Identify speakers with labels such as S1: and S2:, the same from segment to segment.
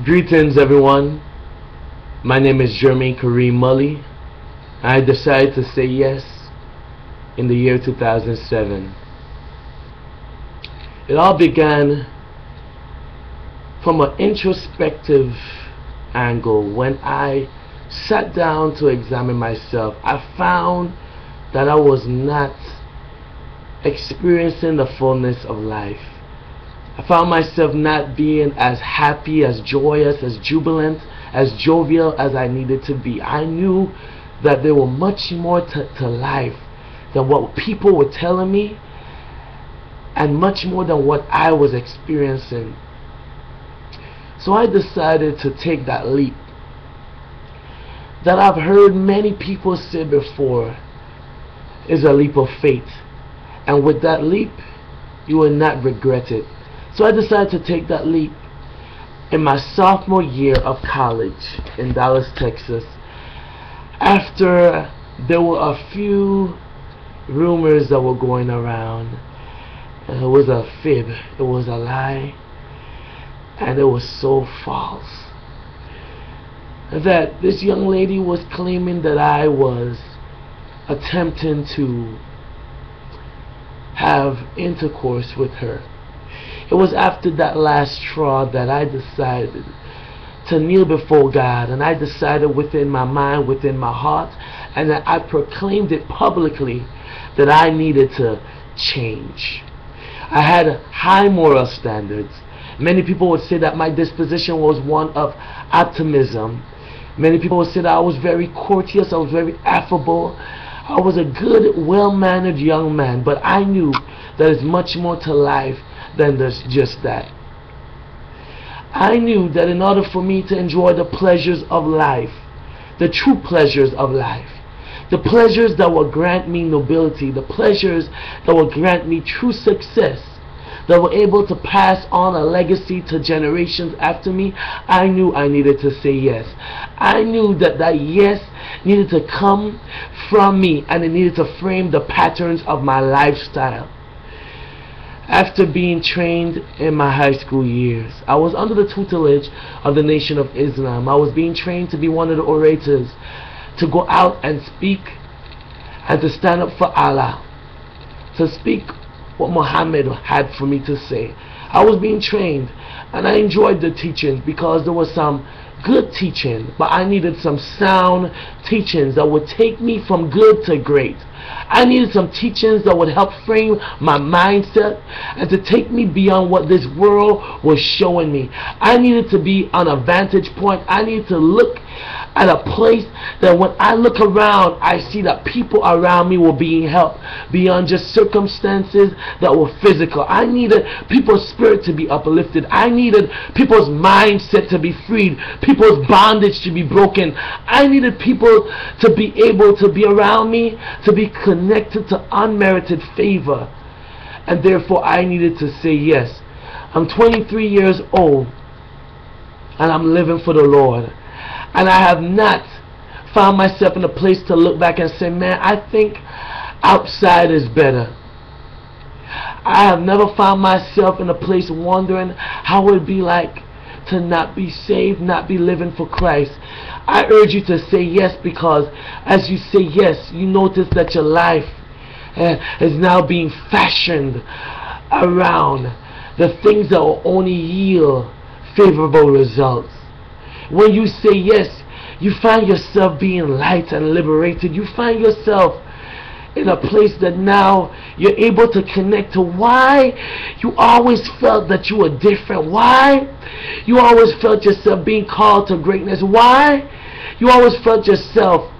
S1: Greetings everyone, my name is Jermaine Kareem Mully. I decided to say yes in the year 2007. It all began from an introspective angle. When I sat down to examine myself, I found that I was not experiencing the fullness of life. I found myself not being as happy, as joyous, as jubilant, as jovial as I needed to be. I knew that there was much more to life than what people were telling me, and much more than what I was experiencing. So I decided to take that leap that I've heard many people say before is a leap of faith, and with that leap you will not regret it. So I decided to take that leap in my sophomore year of college in Dallas, Texas, after there were a few rumors that were going around. It was a fib, it was a lie, and it was so false, that this young lady was claiming that I was attempting to have intercourse with her. It was after that last straw that I decided to kneel before God, and I decided within my mind, within my heart, and that I proclaimed it publicly that I needed to change. I had high moral standards. Many people would say that my disposition was one of optimism. Many people would say that I was very courteous, I was very affable. I was a good, well-mannered young man, but I knew there is much more to life than just that. I knew that in order for me to enjoy the pleasures of life, the true pleasures of life, the pleasures that will grant me nobility, the pleasures that will grant me true success, that were able to pass on a legacy to generations after me, I knew I needed to say yes. I knew that that yes needed to come from me, and it needed to frame the patterns of my lifestyle. After being trained in my high school years, I was under the tutelage of the Nation of Islam. I was being trained to be one of the orators, to go out and speak and to stand up for Allah, to speak what Muhammad had for me to say. I was being trained, and I enjoyed the teachings because there was some good teaching, but I needed some sound teachings that would take me from good to great. I needed some teachings that would help frame my mindset and to take me beyond what this world was showing me. I needed to be on a vantage point. I needed to look at a place that when I look around, I see that people around me were being helped beyond just circumstances that were physical. I needed people's spirit to be uplifted. I needed people's mindset to be freed, people's bondage to be broken. I needed people to be able to be around me, to be connected to unmerited favor, and therefore I needed to say yes. I'm 23 years old, and I'm living for the Lord. And I have not found myself in a place to look back and say, man, I think outside is better. I have never found myself in a place wondering how it would be like to not be saved, not be living for Christ. I urge you to say yes, because as you say yes, you notice that your life is now being fashioned around the things that will only yield favorable results. When you say yes, you find yourself being light and liberated. You find yourself in a place that now you're able to connect to why you always felt that you were different, why you always felt yourself being called to greatness, why you always felt yourself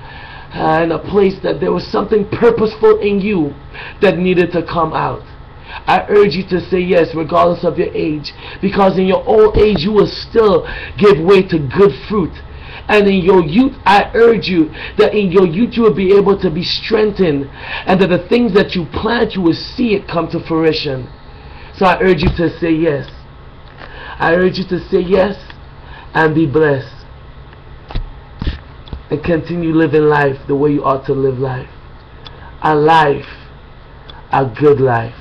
S1: in a place that there was something purposeful in you that needed to come out. I urge you to say yes regardless of your age, because in your old age you will still give way to good fruit. And in your youth, I urge you that in your youth you will be able to be strengthened, and that the things that you plant, you will see it come to fruition. So I urge you to say yes. I urge you to say yes and be blessed, and continue living life the way you ought to live life. A life, a good life.